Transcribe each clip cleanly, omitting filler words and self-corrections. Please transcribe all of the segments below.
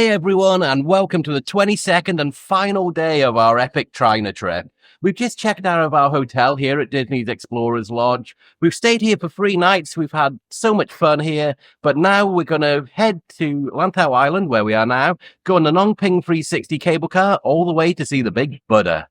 Hey everyone, and welcome to the 22nd and final day of our epic China trip. We've just checked out of our hotel here at Disney's Explorers Lodge. We've stayed here for 3 nights. We've had so much fun here, but now we're going to head to Lantau Island, where we are now, go on the Ngong Ping 360 cable car all the way to see the big Buddha.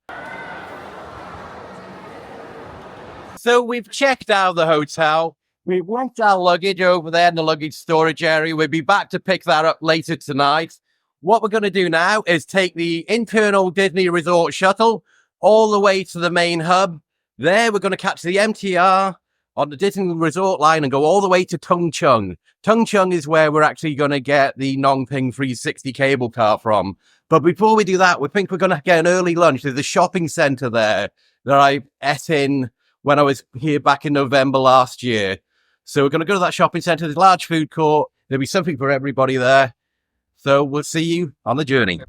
So we've checked out the hotel. We've left our luggage over there in the luggage storage area. We'll be back to pick that up later tonight. What we're going to do now is take the internal Disney Resort shuttle all the way to the main hub. There, we're going to catch the MTR on the Disney Resort line and go all the way to Tung Chung. Tung Chung is where we're actually going to get the Ngong Ping 360 cable car from. But before we do that, we think we're going to get an early lunch. There's a shopping centre there that I ate in when I was here back in November last year. So we're going to go to that shopping centre. There's a large food court. There'll be something for everybody there. So we'll see you on the journey.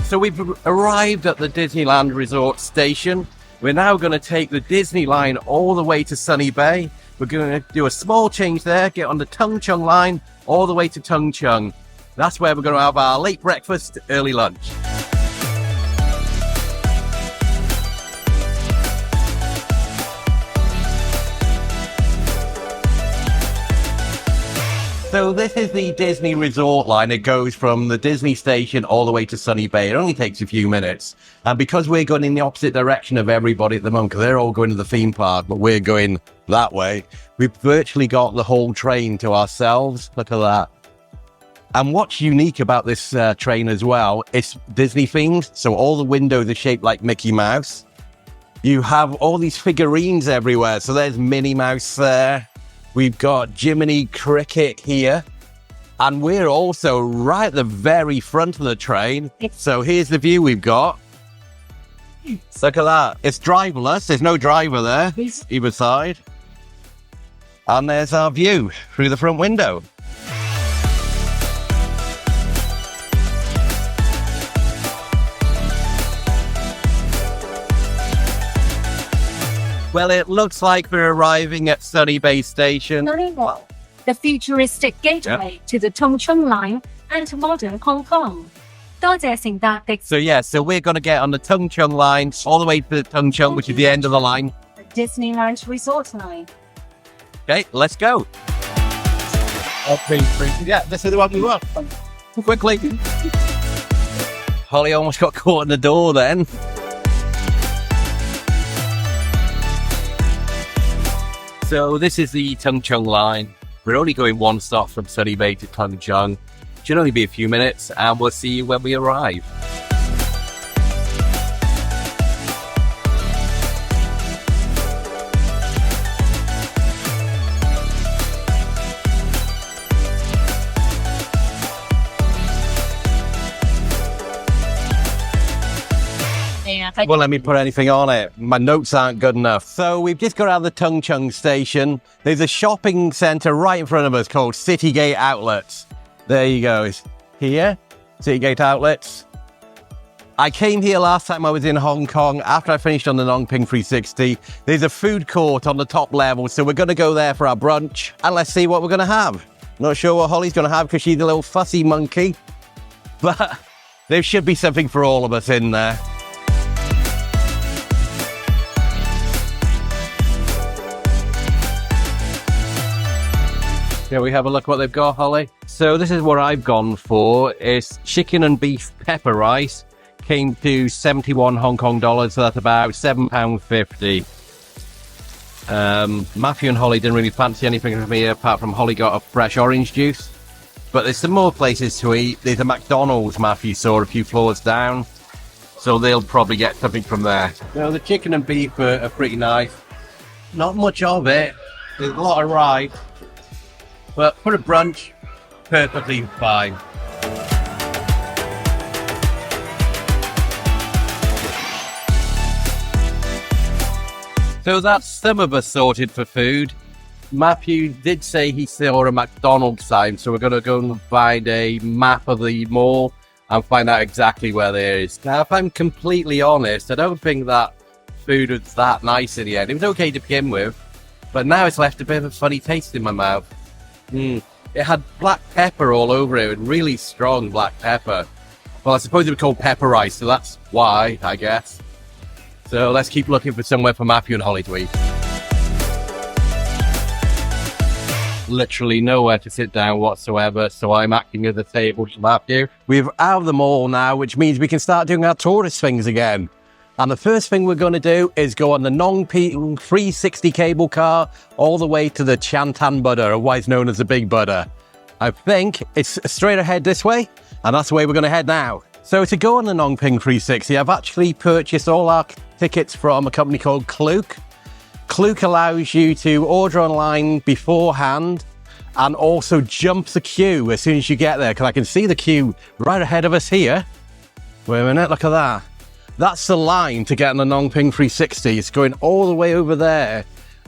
So we've arrived at the Disneyland Resort station. We're now going to take the Disney line all the way to Sunny Bay. We're going to do a small change there, get on the Tung Chung line all the way to Tung Chung. That's where we're going to have our late breakfast, early lunch. So this is the Disney Resort line. It goes from the Disney station all the way to Sunny Bay. It only takes a few minutes. And because we're going in the opposite direction of everybody at the moment, because they're all going to the theme park, but we're going that way, we've virtually got the whole train to ourselves. Look at that. And what's unique about this train as well, it's Disney themed. So all the windows are shaped like Mickey Mouse. You have all these figurines everywhere. So there's Minnie Mouse there. We've got Jiminy Cricket here, and we're also right at the very front of the train. So here's the view we've got. Look at that. It's driverless. There's no driver there, either side. And there's our view through the front window. Well, it looks like we're arriving at Sunny Bay Station. The futuristic gateway to the Tung Chung line and to modern Hong Kong. So we're going to get on the Tung Chung line all the way to the Tung Chung, which is the end of the line. The Disneyland Resort line. Okay, let's go. Yeah, this is the one we want. Quickly. Holly almost got caught in the door then. So this is the Tung Chung line. We're only going one stop from Sunny Bay to Tung Chung. Should only be a few minutes, and we'll see you when we arrive. Well, let me put anything on it. My notes aren't good enough. So we've just got out of the Tung Chung station. There's a shopping centre right in front of us called Citygate Outlets. There you go. It's here, Citygate Outlets. I came here last time I was in Hong Kong after I finished on the Ngong Ping 360. There's a food court on the top level, so we're going to go there for our brunch. And let's see what we're going to have. Not sure what Holly's going to have because she's a little fussy monkey. But there should be something for all of us in there. Shall we have a look what they've got, Holly? So this is what I've gone for. It's chicken and beef pepper rice. Came to 71 Hong Kong dollars, so that's about £7.50. Matthew and Holly didn't really fancy anything from here, apart from Holly got a fresh orange juice. But there's some more places to eat. There's a McDonald's Matthew saw a few floors down. So they'll probably get something from there. No, the chicken and beef are pretty nice. Not much of it. There's a lot of rice. But for a brunch, perfectly fine. So that's some of us sorted for food. Matthew did say he saw a McDonald's sign, so we're going to go and find a map of the mall and find out exactly where there is. Now, if I'm completely honest, I don't think that food was that nice in the end. It was okay to begin with, but now it's left a bit of a funny taste in my mouth. It had black pepper all over it, really strong black pepper. Well, I suppose it was called pepper rice, so that's why, I guess. So let's keep looking for somewhere for Matthew and Holly to eat. Literally nowhere to sit down whatsoever, so I'm acting as a table to Matthew. We're out of the mall now, which means we can start doing our tourist things again. And the first thing we're going to do is go on the Ngong Ping 360 cable car all the way to the Tian Tan Buddha, otherwise known as the Big Buddha. I think it's straight ahead this way, and that's the way we're going to head now. So to go on the Ngong Ping 360, I've actually purchased all our tickets from a company called Klook. Klook allows you to order online beforehand and also jump the queue as soon as you get there, because I can see the queue right ahead of us here. Wait a minute, look at that. That's the line to get on the Ngong Ping 360. It's going all the way over there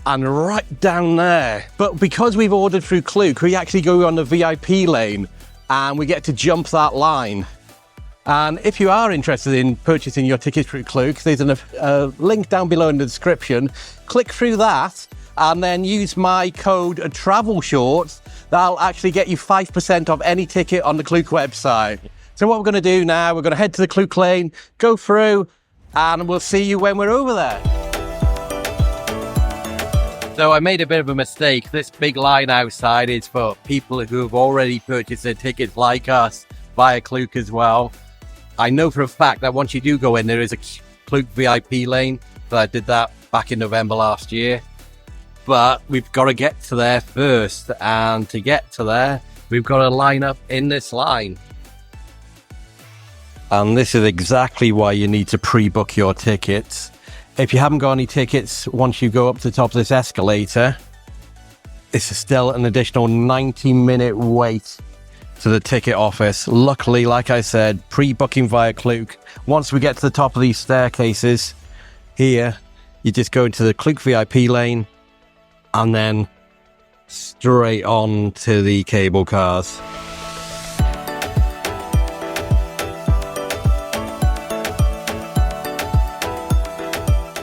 and right down there. But because we've ordered through Klook, we actually go on the VIP lane and we get to jump that line. And if you are interested in purchasing your tickets through Klook, there's a link down below in the description. Click through that and then use my code Travelshorts. That'll actually get you 5% off any ticket on the Klook website. So what we're going to do now, we're going to head to the Klook lane, go through, and we'll see you when we're over there. So I made a bit of a mistake. This big line outside is for people who have already purchased their tickets like us via Klook as well. I know for a fact that once you do go in, there is a Klook VIP lane. So I did that back in November last year. But we've got to get to there first. And to get to there, we've got to line up in this line. And this is exactly why you need to pre-book your tickets. If you haven't got any tickets, once you go up to the top of this escalator, it's still an additional 90-minute wait to the ticket office. Luckily, like I said, pre-booking via Klook. Once we get to the top of these staircases here, you just go into the Klook VIP lane and then straight on to the cable cars.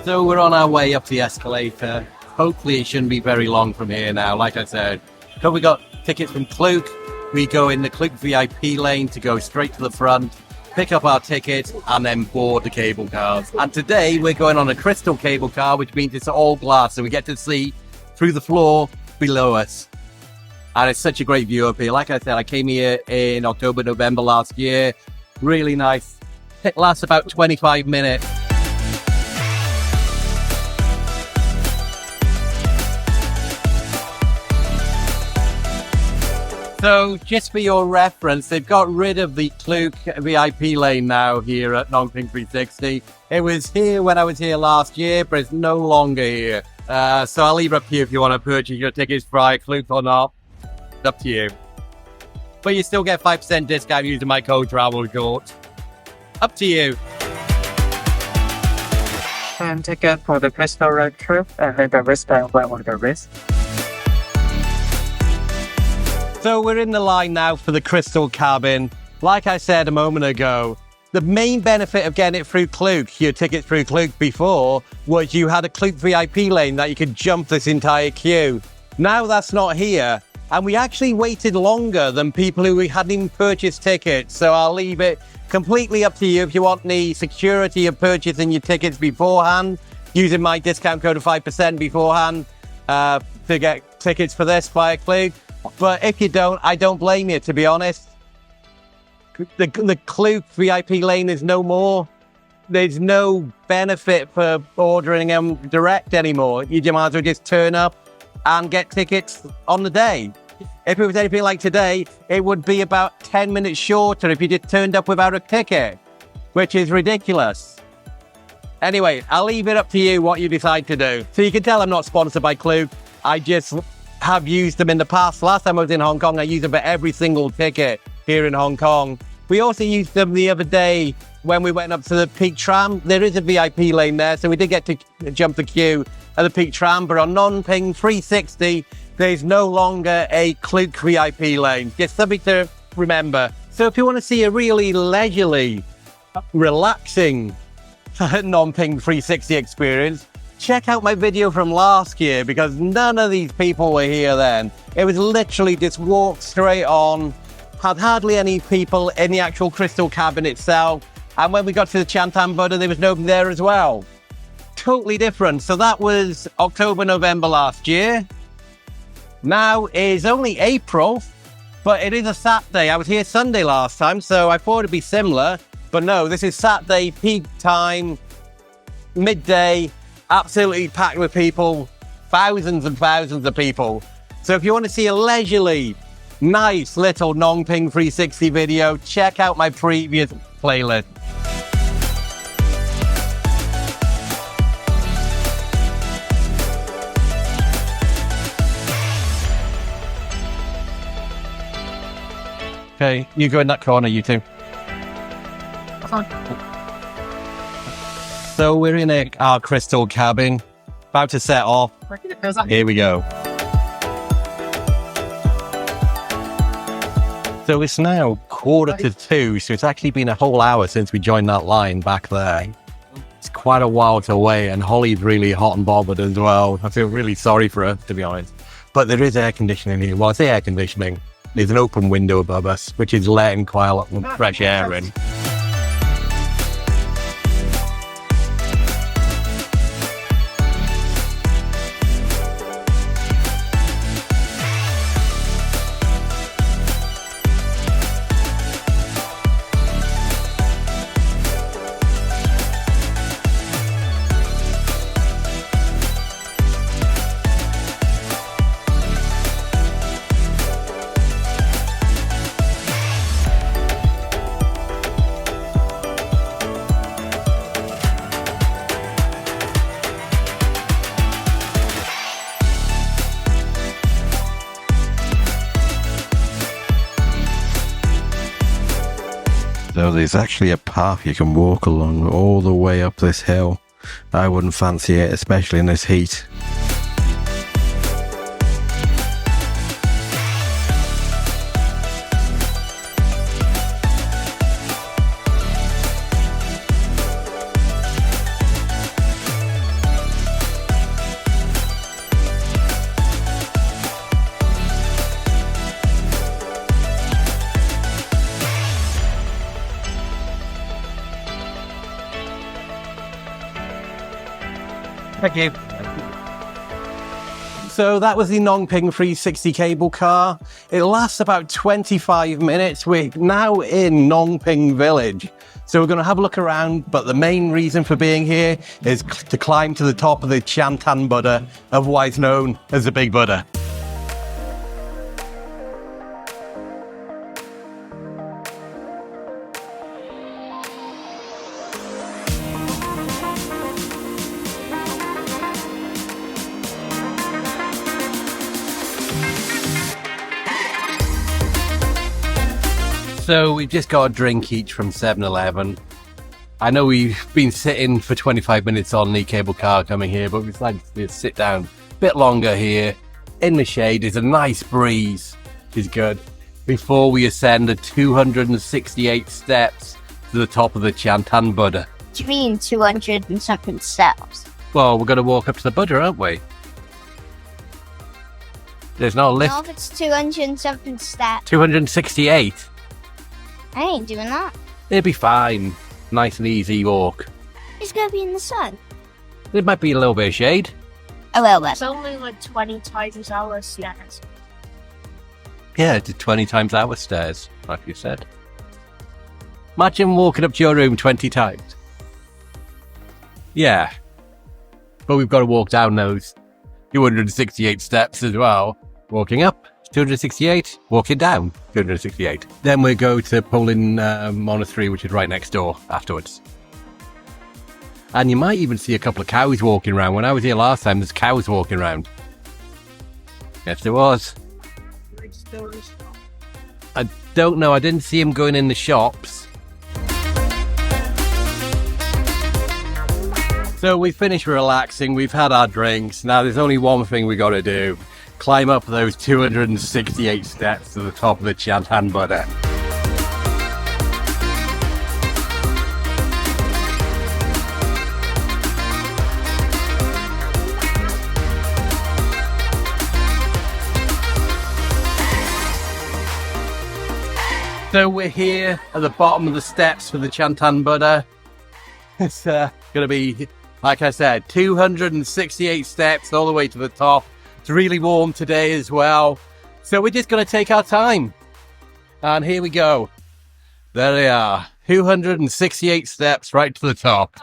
So we're on our way up the escalator. Hopefully it shouldn't be very long from here now. Like I said, so we got tickets from Klook. We go in the Klook VIP lane to go straight to the front, pick up our tickets, and then board the cable cars. And today we're going on a crystal cable car, which means it's all glass, so we get to see through the floor below us. And it's such a great view up here. Like I said, I came here in October, November last year. Really nice. It lasts about 25 minutes. So, just for your reference, they've got rid of the Klook VIP lane now here at Ngong Ping 360. It was here when I was here last year, but it's no longer here. So I'll leave it up to you if you want to purchase your tickets via Klook or not. It's up to you. But you still get 5% discount using my code Travelshorts. Up to you. And ticket for the crystal trip and then the wristband on the wrist. So we're in the line now for the crystal cabin. Like I said a moment ago, the main benefit of getting it through Klook, your ticket through Klook before, was you had a Klook VIP lane that you could jump this entire queue. Now that's not here, and we actually waited longer than people who hadn't even purchased tickets. So I'll leave it completely up to you if you want the security of purchasing your tickets beforehand, using my discount code of 5% beforehand to get tickets for this via Klook. But if you don't, I don't blame you, to be honest. The Klook VIP lane is no more. There's no benefit for ordering them direct anymore. You might as well just turn up and get tickets on the day. If it was anything like today, it would be about 10 minutes shorter if you just turned up without a ticket, which is ridiculous. Anyway, I'll leave it up to you what you decide to do. So you can tell I'm not sponsored by Klook. I just have used them in the past. Last time I was in Hong Kong, I used them for every single ticket here in Hong Kong. We also used them the other day when we went up to the peak tram. There is a VIP lane there, so we did get to jump the queue at the peak tram, but on Ngong Ping 360, there's no longer a Klook VIP lane. Just something to remember. So if you want to see a really leisurely, relaxing Ngong Ping 360 experience, check out my video from last year, because none of these people were here then. It was literally just walk straight on, had hardly any people in the actual crystal cabin itself. And when we got to the Tian Tan Buddha, there was nobody there as well. Totally different. So that was October, November last year. Now is only April, but it is a Saturday. I was here Sunday last time, so I thought it'd be similar. But no, this is Saturday, peak time, midday, absolutely packed with people, thousands and thousands of people. So if you want to see a leisurely, nice little Ngong Ping 360 video, check out my previous playlist. Okay, you go in that corner, you two. So we're in our crystal cabin, about to set off. Here we go. So it's now 1:45, so it's actually been a whole hour since we joined that line back there. It's quite a while to wait, and Holly's really hot and bothered as well. I feel really sorry for her, to be honest. But there is air conditioning here. Well, I say air conditioning. There's an open window above us, which is letting quite a lot of fresh air in. So there's actually a path you can walk along all the way up this hill. I wouldn't fancy it, especially in this heat. Thank you. So that was the Ngong Ping 360 cable car. It lasts about 25 minutes. We're now in Ngong Ping Village. So we're going to have a look around, but the main reason for being here is to climb to the top of the Tian Tan Buddha, otherwise known as the Big Buddha. So we've just got a drink each from 7-Eleven. I know we've been sitting for 25 minutes on the cable car coming here, but we decided to sit down a bit longer here in the shade. There's a nice breeze, which is good, before we ascend the 268 steps to the top of the Tian Tan Buddha. Do you mean 200 and something steps? Well, we're going to walk up to the Buddha, aren't we? There's no lift. No, if it's 200 and something steps. 268. I ain't doing that. It'll be fine. Nice and easy walk. It's gonna be in the sun. There might be a little bit of shade. Oh well, well. It's only like 20 times our stairs. Yeah, it's 20 times our stairs, like you said. Imagine walking up to your room 20 times. Yeah. But we've got to walk down those 268 steps as well. Walking up, 268. Walking down, 268. Then we go to Po Lin Monastery, which is right next door afterwards. And you might even see a couple of cows walking around. When I was here last time, there's cows walking around. Yes, there was. I don't know. I didn't see him going in the shops. So we finished relaxing, we've had our drinks. Now there's only one thing we got to do. Climb up those 268 steps to the top of the Tian Tan Buddha. So we're here at the bottom of the steps for the Tian Tan Buddha. It's going to be, like I said, 268 steps all the way to the top. It's really warm today as well. So we're just going to take our time. And here we go. There they are. 268 steps right to the top.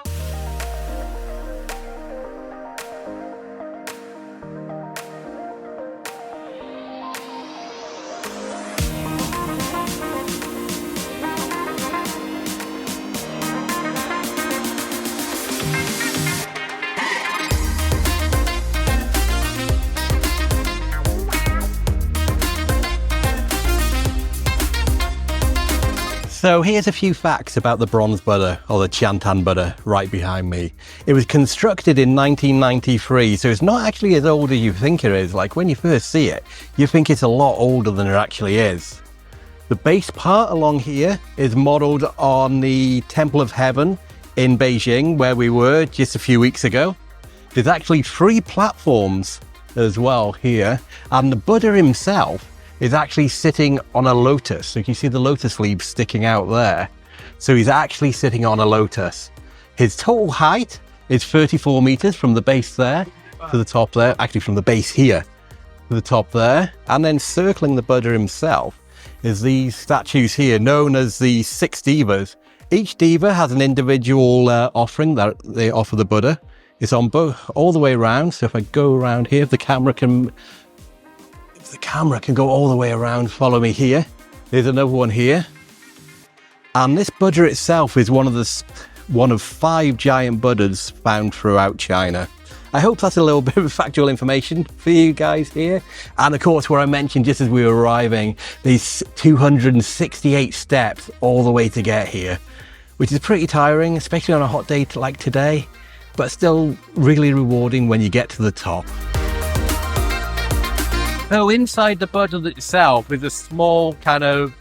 So here's a few facts about the bronze Buddha, or the Tian Tan Buddha, right behind me. It was constructed in 1993, so it's not actually as old as you think it is. Like when you first see it, you think it's a lot older than it actually is. The base part along here is modelled on the Temple of Heaven in Beijing, where we were just a few weeks ago. There's actually 3 platforms as well here, and the Buddha himself is actually sitting on a lotus. So you can see the lotus leaves sticking out there. So he's actually sitting on a lotus. His total height is 34 meters from the base there to the top there, actually from the base here to the top there. And then circling the Buddha himself is these statues here known as the 6 divas. Each diva has an individual offering that they offer the Buddha. It's on both all the way around. So if I go around here, if the camera can go all the way around, follow me here. There's another one here. And this Buddha itself is one of 5 giant Buddhas found throughout China. I hope that's a little bit of factual information for you guys here. And of course, where I mentioned just as we were arriving, these 268 steps all the way to get here, which is pretty tiring, especially on a hot day like today, but still really rewarding when you get to the top. So inside the Buddha itself is a small kind of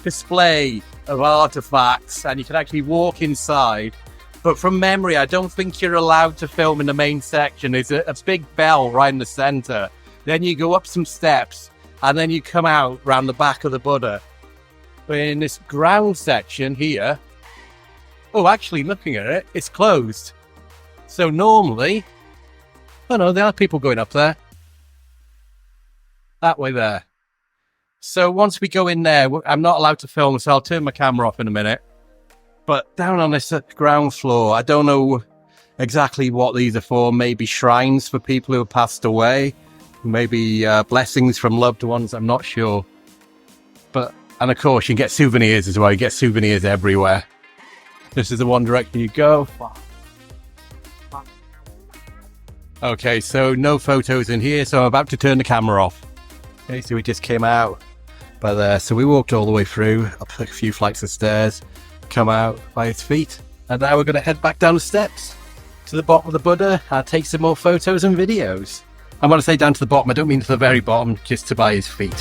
display of artifacts, and you can actually walk inside. But from memory, I don't think you're allowed to film in the main section. There's a big bell right in the center. Then you go up some steps, and then you come out around the back of the Buddha. But in this ground section here, oh, actually looking at it, it's closed. So normally, oh no, there are people going up there. That way there. So once we go in there, I'm not allowed to film, so I'll turn my camera off in a minute. But down on this ground floor, I don't know exactly what these are for. Maybe shrines for people who have passed away. Maybe blessings from loved ones, I'm not sure. And of course, you can get souvenirs as well. You get souvenirs everywhere. This is the one direction you go. Okay, so no photos in here, so I'm about to turn the camera off. Okay, so we just came out by there. So we walked all the way through, up a few flights of stairs, come out by its feet. And now we're going to head back down the steps to the bottom of the Buddha and take some more photos and videos. I want to say down to the bottom, I don't mean to the very bottom, just to by his feet.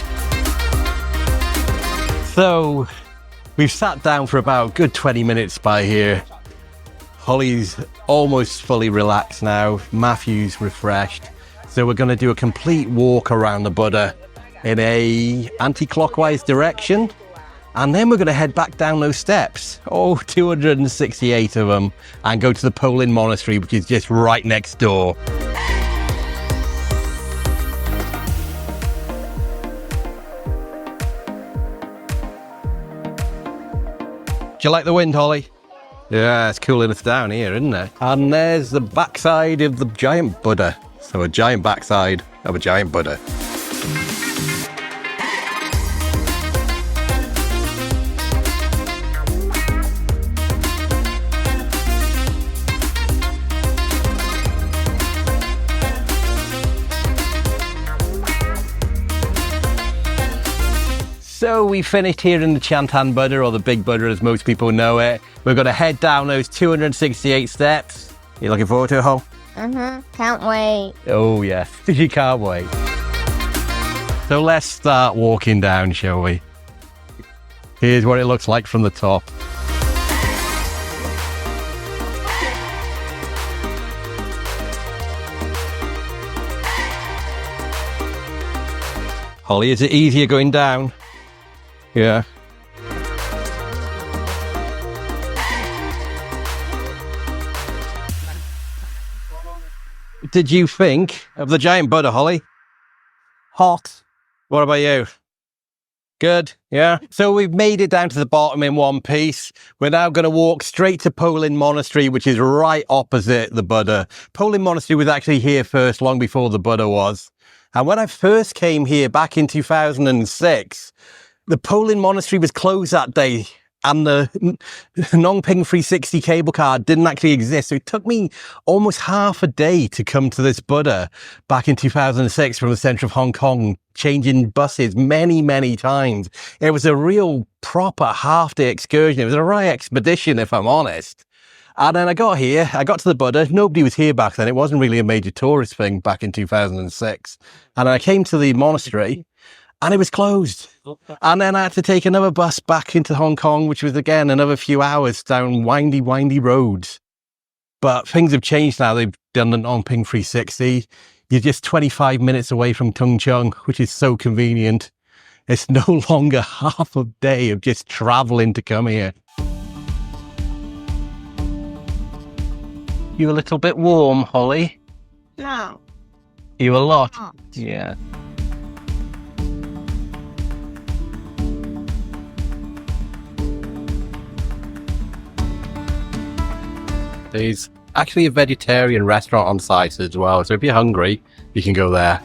So we've sat down for about a good 20 minutes by here. Holly's almost fully relaxed now. Matthew's refreshed. So we're going to do a complete walk around the Buddha in a anti-clockwise direction, and then we're going to head back down those steps, 268 of them, and go to the Po Lin Monastery, which is just right next door. Do you like the wind, Holly? Yeah, it's cooling us down here, isn't it? And there's the backside of the giant Buddha. So a giant backside of a giant Buddha. So we finished here in the Tian Tan Buddha, or the Big Buddha as most people know it. We're going to head down those 268 steps You looking forward to it, Hol? Can't wait. Oh, yeah. You can't wait. So let's start walking down, shall we? Here's what it looks like from the top. Holly, is it easier going down? Yeah. What did you think of the giant Buddha, Holly? Hot. What about you? Good, yeah. So we've made it down to the bottom in one piece. We're now going to walk straight to Po Lin Monastery, which is right opposite the Buddha. Po Lin Monastery was actually here first, long before the Buddha was. And when I first came here back in 2006, the Po Lin Monastery was closed that day, and the Ngong Ping 360 cable car didn't actually exist. So it took me almost half a day to come to this Buddha back in 2006 from the centre of Hong Kong, changing buses many, many times. It was a real proper half-day excursion. It was a right expedition, if I'm honest. And then I got here, I got to the Buddha. Nobody was here back then. It wasn't really a major tourist thing back in 2006. And then I came to the monastery and it was closed. And then I had to take another bus back into Hong Kong, which was again another few hours down windy, windy roads. But things have changed now. They've done the Ngong Ping 360. You're just 25 minutes away from Tung Chung, which is so convenient. It's no longer half a day of just traveling to come here. You a little bit warm, Holly? No. You a lot? Not. Yeah. There's actually a vegetarian restaurant on site as well, so if you're hungry, you can go there.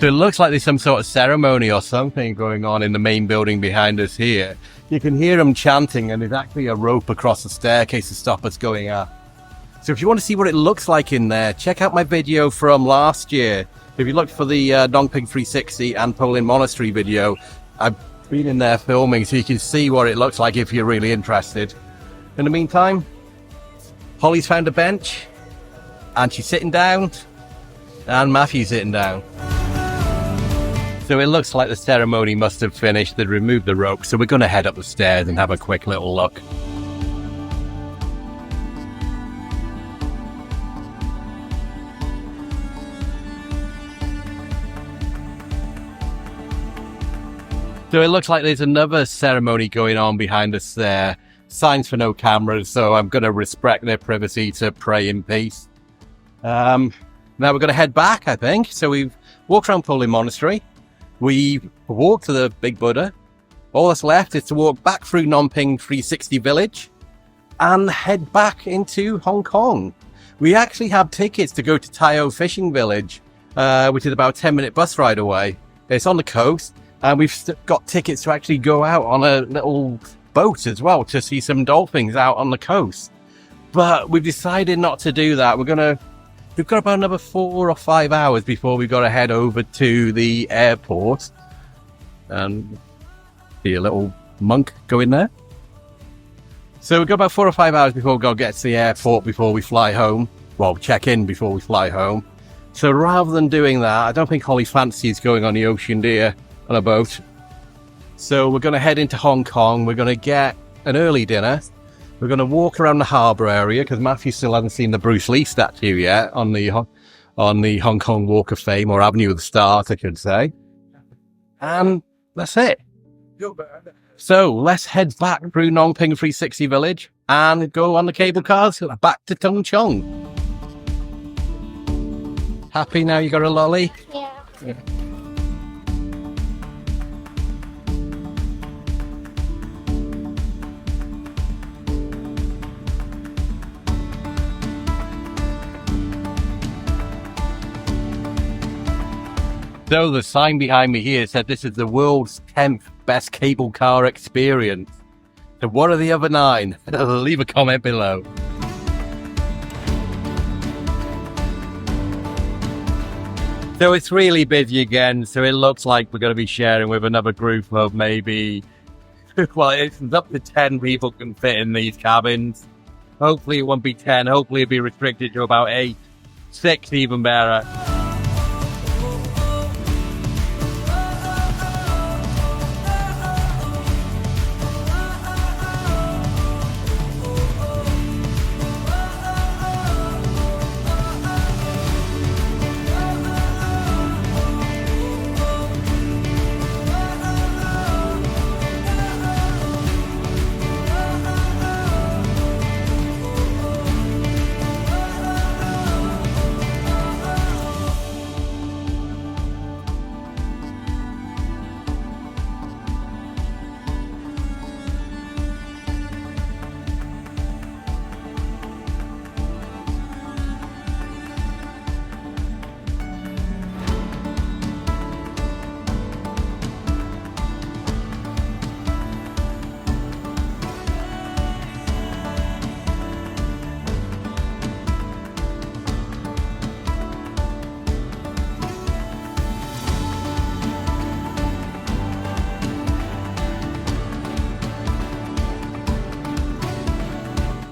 So it looks like there's some sort of ceremony or something going on in the main building behind us here. You can hear them chanting, and there's actually a rope across the staircase to stop us going up. So if you want to see what it looks like in there, check out my video from last year. If you looked for the Ngong Ping 360 and Po Lin Monastery video, I've been in there filming so you can see what it looks like if you're really interested. In the meantime, Holly's found a bench, and she's sitting down, and Matthew's sitting down. So it looks like the ceremony must have finished. They'd removed the rope, so we're going to head up the stairs and have a quick little look. So it looks like there's another ceremony going on behind us there. Signs for no cameras, so I'm going to respect their privacy to pray in peace. Now we're going to head back, I think. So we've walked around Po Lin Monastery. We walked to the big Buddha. All that's left is to walk back through Ngong Ping 360 Village and head back into Hong Kong. We actually have tickets to go to Tai O Fishing Village, which is about a 10-minute bus ride away. It's on the coast, and we've got tickets to actually go out on a little boat as well to see some dolphins out on the coast. But we've decided not to do that. We've got about another 4 or 5 hours before we've got to head over to the airport and see a little monk go in there. So we've got about 4 or 5 hours before we get to the airport before we fly home. Well, check in before we fly home. So rather than doing that, I don't think Holly fancies going on the ocean, dear, on a boat. So we're going to head into Hong Kong. We're going to get an early dinner. We're going to walk around the Harbour area because Matthew still hasn't seen the Bruce Lee statue yet on the Hong Kong Walk of Fame, or Avenue of the Stars, I should say. And that's it. So let's head back through Ngong Ping 360 Village and go on the cable cars back to Tung Chung. Happy now you got a lolly? Yeah. So the sign behind me here said this is the world's 10th best cable car experience. So what are the other 9? Leave a comment below. So it's really busy again, so it looks like we're going to be sharing with another group of maybe, well, it's up to 10 people can fit in these cabins. Hopefully it won't be 10, hopefully it'll be restricted to about 8, 6 even better.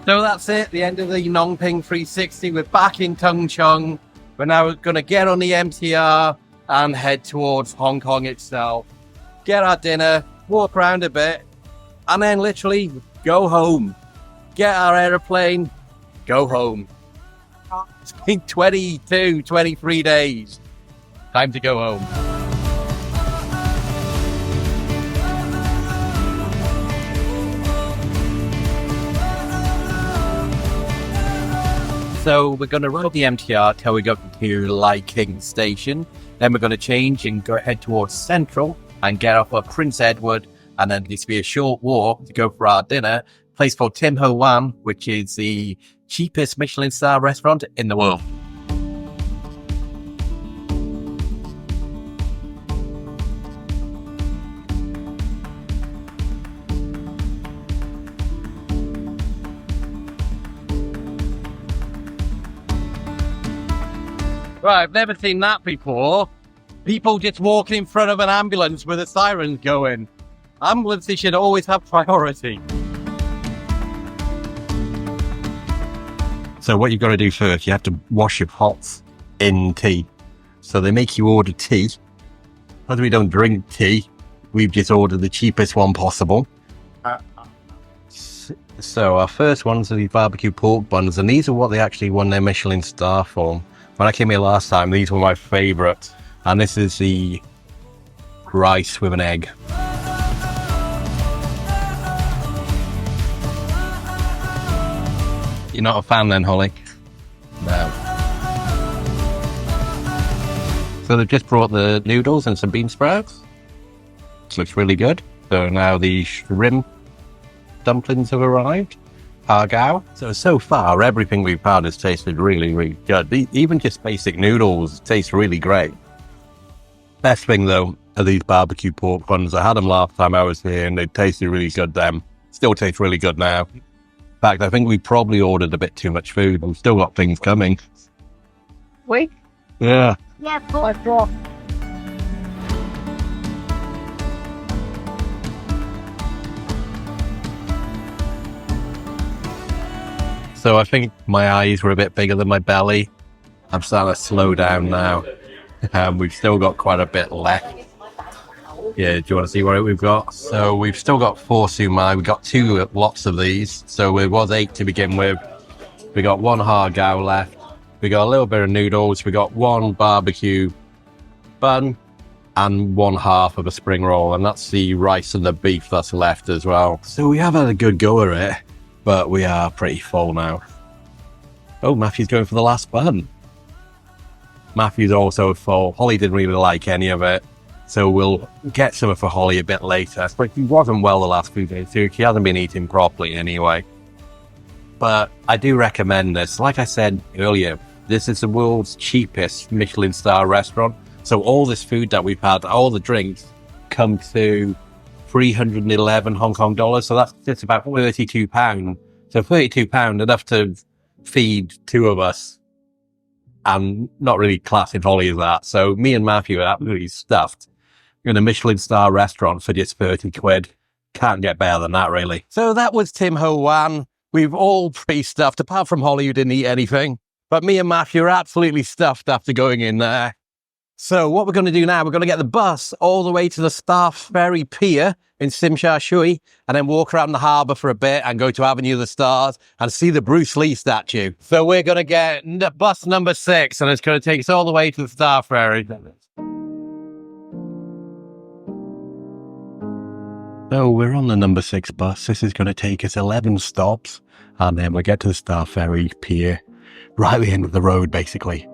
So that's it, the end of the Ngong Ping 360. We're back in Tung Chung. We're now going to get on the MTR and head towards Hong Kong itself. Get our dinner, walk around a bit, and then literally go home. Get our aeroplane, go home. It's been 22, 23 days. Time to go home. So we're going to ride the MTR till we go to Lai King Station. Then we're going to change and go head towards Central and get off at Prince Edward. And then this will be a short walk to go for our dinner. A place called Tim Ho Wan, which is the cheapest Michelin Star Restaurant in the world. Right, I've never seen that before. People just walking in front of an ambulance with a siren going. Ambulances should always have priority. So what you've got to do first, you have to wash your pots in tea. So they make you order tea. Because we don't drink tea, we've just ordered the cheapest one possible. So our first ones are these barbecue pork buns, and these are what they actually won their Michelin star for. When I came here last time, these were my favourite. And this is the rice with an egg. You're not a fan then, Holly? No. So they've just brought the noodles and some bean sprouts. This looks really good. So now the shrimp dumplings have arrived. Har Got. So far, everything we've had has tasted really, really good. Even just basic noodles taste really great. Best thing, though, are these barbecue pork buns. I had them last time I was here, and they tasted really good then. Still taste really good now. In fact, I think we probably ordered a bit too much food. We've still got things coming. Wait. Yeah. Yeah, bro. So I think my eyes were a bit bigger than my belly. I'm starting to slow down now. We've still got quite a bit left. Yeah, do you want to see what we've got? So we've still got 4 Shumai. We got 2 lots of these. So it was 8 to begin with. We got 1 Har Got left. We got a little bit of noodles. We got 1 barbecue bun and 1/2 of a spring roll. And that's the rice and the beef that's left as well. So we have had a good go at it, but we are pretty full now. Oh, Matthew's going for the last bun. Matthew's also full. Holly didn't really like any of it, so we'll get some for Holly a bit later. But he wasn't well the last few days too. He hasn't been eating properly anyway. But I do recommend this. Like I said earlier, this is the world's cheapest Michelin Star Restaurant. So all this food that we've had, all the drinks, come to 311 Hong Kong dollars. So that's about £32. So £32, enough to feed two of us. And not really classing Holly as that. So me and Matthew are absolutely stuffed. You're in a Michelin Star Restaurant for just 30 quid. Can't get better than that, really. So that was Tim Ho Wan. We've all pretty stuffed, apart from Holly, who didn't eat anything. But me and Matthew are absolutely stuffed after going in there. So what we're going to do now, we're going to get the bus all the way to the Staff Ferry Pier in Tsim Sha Tsui, and then walk around the harbour for a bit and go to Avenue of the Stars and see the Bruce Lee statue. So we're going to get bus number 6, and it's going to take us all the way to the Staff Ferry. So we're on the number 6 bus. This is going to take us 11 stops, and then we'll get to the Star Ferry Pier, right at the end of the road, basically.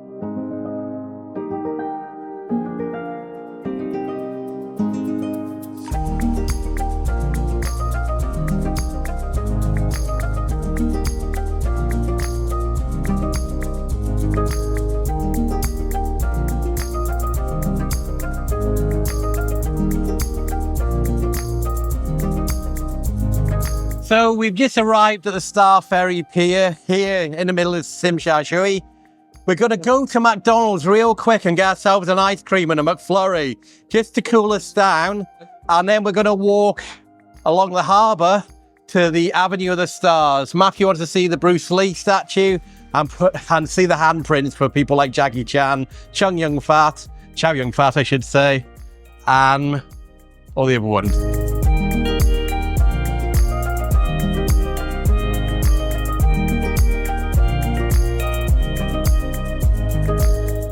So we've just arrived at the Star Ferry Pier here in the middle of Tsim Sha Tsui. We're going to go to McDonald's real quick and get ourselves an ice cream and a McFlurry just to cool us down. And then we're going to walk along the harbour to the Avenue of the Stars. Matthew wants to see the Bruce Lee statue and see the handprints for people like Jackie Chan, Chow Yun Fat, I should say, and all the other ones.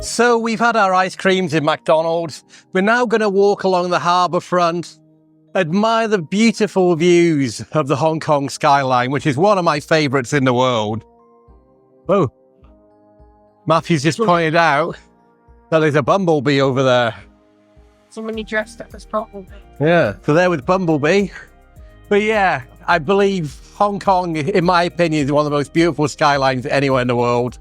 So we've had our ice creams in McDonald's. We're now going to walk along the harbour front, admire the beautiful views of the Hong Kong skyline, which is one of my favourites in the world. Oh, Matthew's just pointed out that there's a bumblebee over there. Somebody dressed up as Bumblebee. Yeah, so there was Bumblebee. But yeah, I believe Hong Kong, in my opinion, is one of the most beautiful skylines anywhere in the world.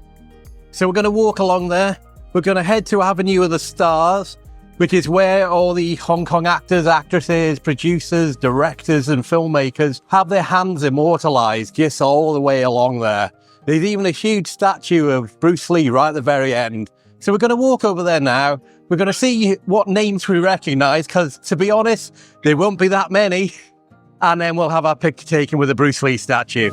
So we're going to walk along there. We're going to head to Avenue of the Stars, which is where all the Hong Kong actors, actresses, producers, directors and filmmakers have their hands immortalised just all the way along there. There's even a huge statue of Bruce Lee right at the very end. So we're going to walk over there now. We're going to see what names we recognise, because to be honest, there won't be that many. And then we'll have our picture taken with the Bruce Lee statue.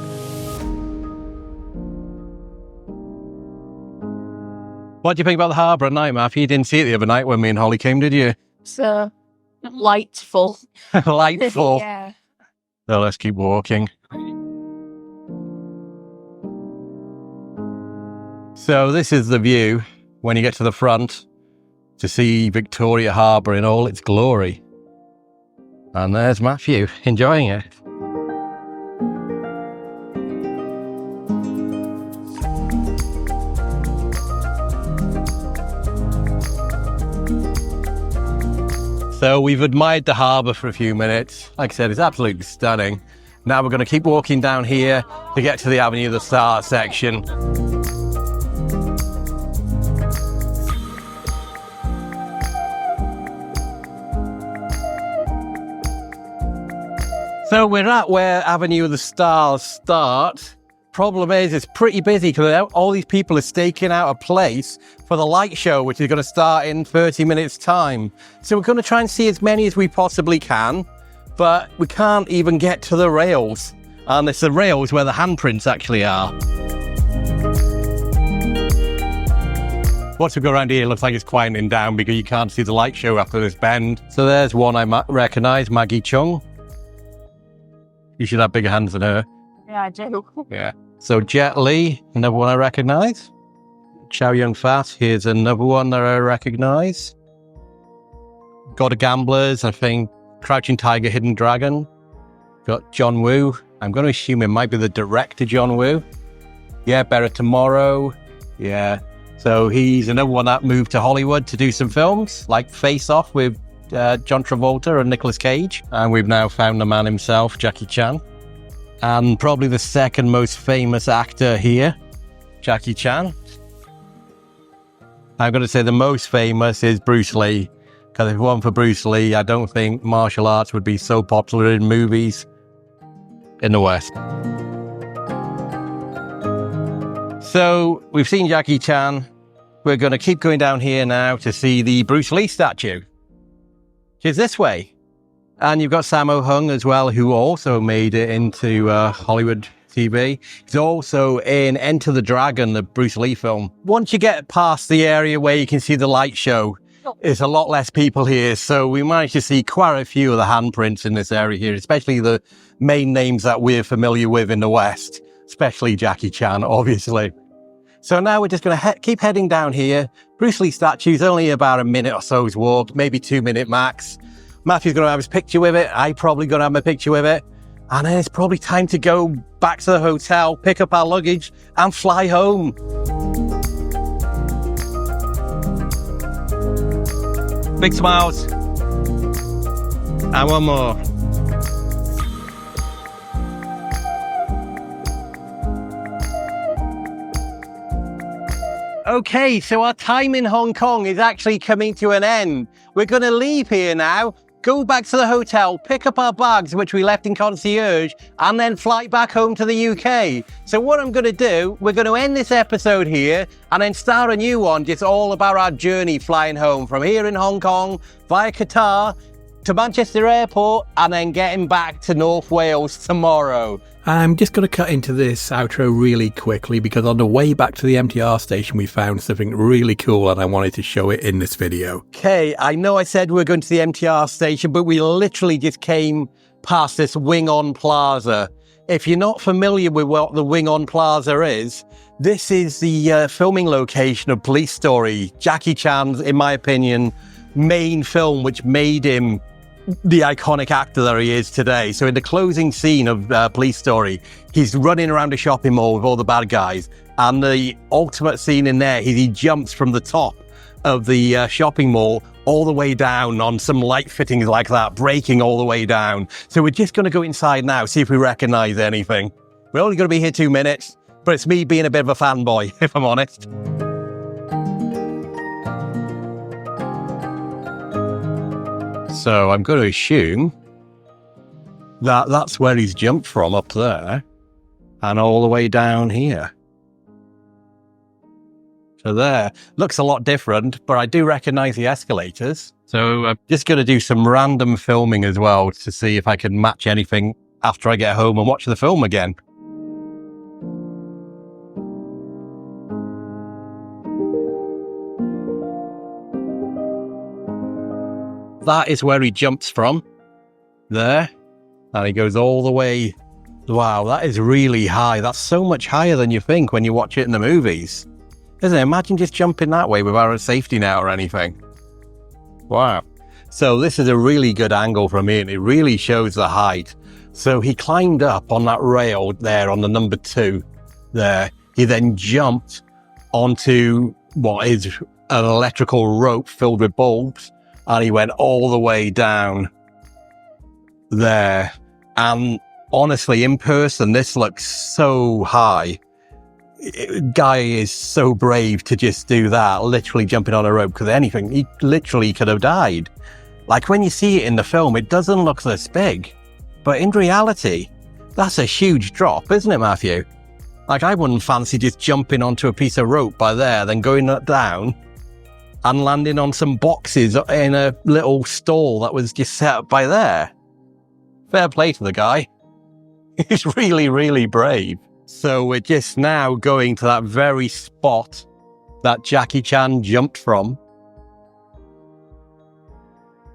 What do you think about the harbour at night, Matthew? You didn't see it the other night when me and Holly came, did you? So lightful. Lightful. Yeah. So let's keep walking. So this is the view when you get to the front to see Victoria Harbour in all its glory. And there's Matthew enjoying it. So we've admired the harbour for a few minutes. Like I said, it's absolutely stunning. Now we're going to keep walking down here to get to the Avenue of the Stars section. So we're at where Avenue of the Stars start. Problem is, it's pretty busy because all these people are staking out a place for the light show, which is going to start in 30 minutes time. So we're going to try and see as many as we possibly can, but we can't even get to the rails. And it's the rails where the handprints actually are. Once we go around here, it looks like it's quieting down because you can't see the light show after this bend. So there's one I recognise, Maggie Chung. You should have bigger hands than her. Yeah, I do. Yeah. So Jet Li, another one I recognise. Chow Yun Fat, here's another one that I recognise. Got a Gamblers, I think. Crouching Tiger, Hidden Dragon. Got John Woo. I'm going to assume it might be the director, John Woo. Yeah, Better Tomorrow. Yeah. So he's another one that moved to Hollywood to do some films, like Face Off with John Travolta and Nicolas Cage. And we've now found the man himself, Jackie Chan. And probably the second most famous actor here, Jackie Chan. I'm going to say the most famous is Bruce Lee, Because if it wasn't for Bruce Lee, I don't think martial arts would be so popular in movies in the West. So we've seen Jackie Chan. We're going to keep going down here now to see the Bruce Lee statue, which is this way. And you've got Sammo Hung as well, who also made it into Hollywood TV. He's also in Enter the Dragon, the Bruce Lee film. Once you get past the area where you can see the light show, there's a lot less people here. So we managed to see quite a few of the handprints in this area here, especially the main names that we're familiar with in the West, especially Jackie Chan, obviously. So now we're just going to keep heading down here. Bruce Lee statue's only about a minute or so's walk, maybe 2 minute max. Matthew's going to have his picture with it. I probably going to have my picture with it. And then it's probably time to go back to the hotel, pick up our luggage and fly home. Big smiles. And one more. Okay, so our time in Hong Kong is actually coming to an end. We're going to leave here now, go back to the hotel, pick up our bags, which we left in concierge, and then fly back home to the UK. So what I'm going to do, we're going to end this episode here and then start a new one, just all about our journey flying home from here in Hong Kong via Qatar to Manchester Airport and then getting back to North Wales tomorrow. I'm just going to cut into this outro really quickly because on the way back to the MTR station we found something really cool and I wanted to show it in this video. Okay, I know I said we're going to the MTR station, but we literally just came past this Wing On Plaza. If you're not familiar with what the Wing On Plaza is, this is the filming location of Police Story, Jackie Chan's, in my opinion, main film, which made him the iconic actor that he is today. So in the closing scene of Police Story, he's running around a shopping mall with all the bad guys. And the ultimate scene in there is he jumps from the top of the shopping mall all the way down on some light fittings like that, breaking all the way down. So we're just going to go inside now, see if we recognize anything. We're only going to be here 2 minutes, but it's me being a bit of a fanboy, if I'm honest. So I'm going to assume that that's where he's jumped from, up there, and all the way down here. So there, looks a lot different, but I do recognize the escalators. So I'm just going to do some random filming as well to see if I can match anything after I get home and watch the film again. That is where he jumps from, there, and he goes all the way. Wow, that is really high. That's so much higher than you think when you watch it in the movies. Isn't it? Imagine just jumping that way without a safety net or anything. Wow. So this is a really good angle from here, and it really shows the height. So he climbed up on that rail there on the number 2 there. He then jumped onto what is an electrical rope filled with bulbs, and he went all the way down there. And honestly, in person, this looks so high. Guy is so brave to just do that, literally jumping on a rope, because anything, he literally could have died. Like when you see it in the film, it doesn't look this big. But in reality, that's a huge drop, isn't it, Matthew? Like I wouldn't fancy just jumping onto a piece of rope by there, then going down and landing on some boxes in a little stall that was just set up by there. Fair play to the guy. He's really, really brave. So we're just now going to that very spot that Jackie Chan jumped from,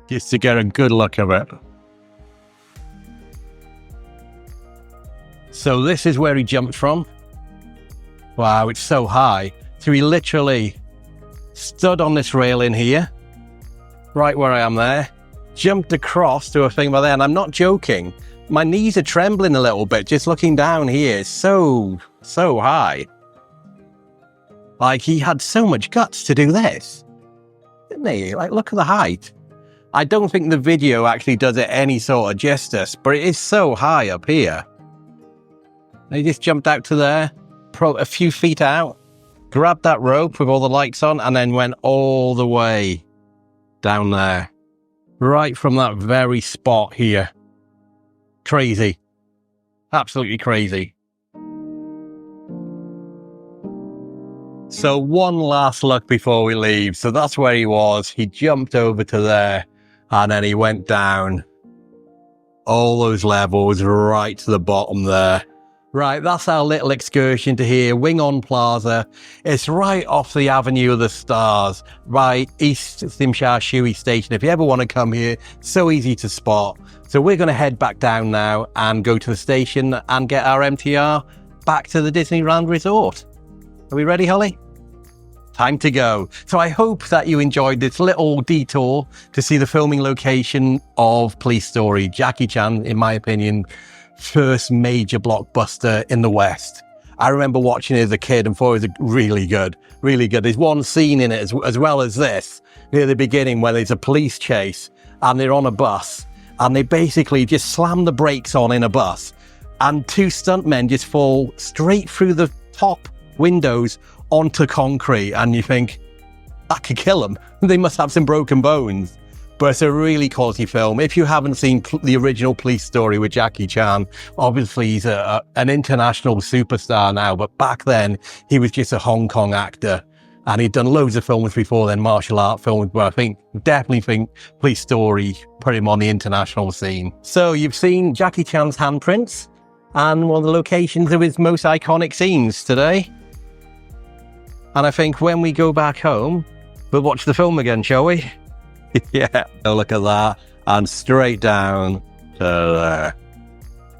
just to get a good look of it. So this is where he jumped from. Wow, it's so high. So he literally stood on this railing here, right where I am there, jumped across to a thing by there, and I'm not joking. My knees are trembling a little bit just looking down here. It's so high. Like, he had so much guts to do this, didn't he? Like, look at the height. I don't think the video actually does it any sort of justice, but it is so high up here. And he just jumped out to there, a few feet out, grabbed that rope with all the lights on, and then went all the way down there. right from that very spot here. Crazy. Absolutely crazy. So one last look before we leave. So that's where he was. He jumped over to there and then he went down all those levels right to the bottom there. Right, that's our little excursion to here, Wing On Plaza. It's right off the Avenue of the Stars, right east Tsim Sha Tsui station. If you ever want to come here, so easy to spot. So we're going to head back down now and go to the station and get our MTR back to the Disneyland Resort. Are we ready, Holly? Time to go. So I hope that you enjoyed this little detour to see the filming location of Police Story. Jackie Chan, in my opinion, first major blockbuster in the West. I remember watching it as a kid and thought it was really good, really good. There's one scene in it as well as this, near the beginning, where there's a police chase and they're on a bus and they basically just slam the brakes on in a bus and two stuntmen just fall straight through the top windows onto concrete, and you think, that could kill them. They must have some broken bones. But it's a really quality film. If you haven't seen the original Police Story with Jackie Chan, obviously he's an international superstar now, but back then he was just a Hong Kong actor. And he'd done loads of films before then, martial art films, but definitely think Police Story put him on the international scene. So you've seen Jackie Chan's handprints and one of the locations of his most iconic scenes today. And I think when we go back home, we'll watch the film again, shall we? Yeah, look at that. And straight down to there.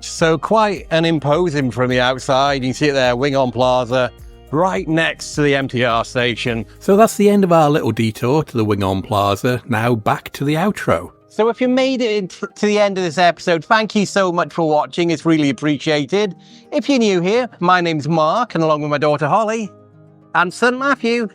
So quite an imposing from the outside. You can see it there, Wing On Plaza, right next to the MTR station. So that's the end of our little detour to the Wing On Plaza. Now back to the outro. So if you made it to the end of this episode, thank you so much for watching. It's really appreciated. If you're new here, my name's Mark, and along with my daughter Holly and son Matthew,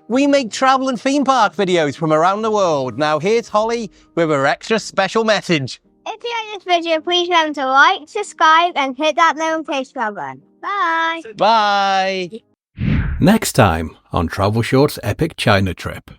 we make travel and theme park videos from around the world. Now here's Holly with her extra special message. If you like this video, please remember to like, subscribe, and hit that notification bell button. Bye! Bye! Next time on Travelshorts' epic China trip.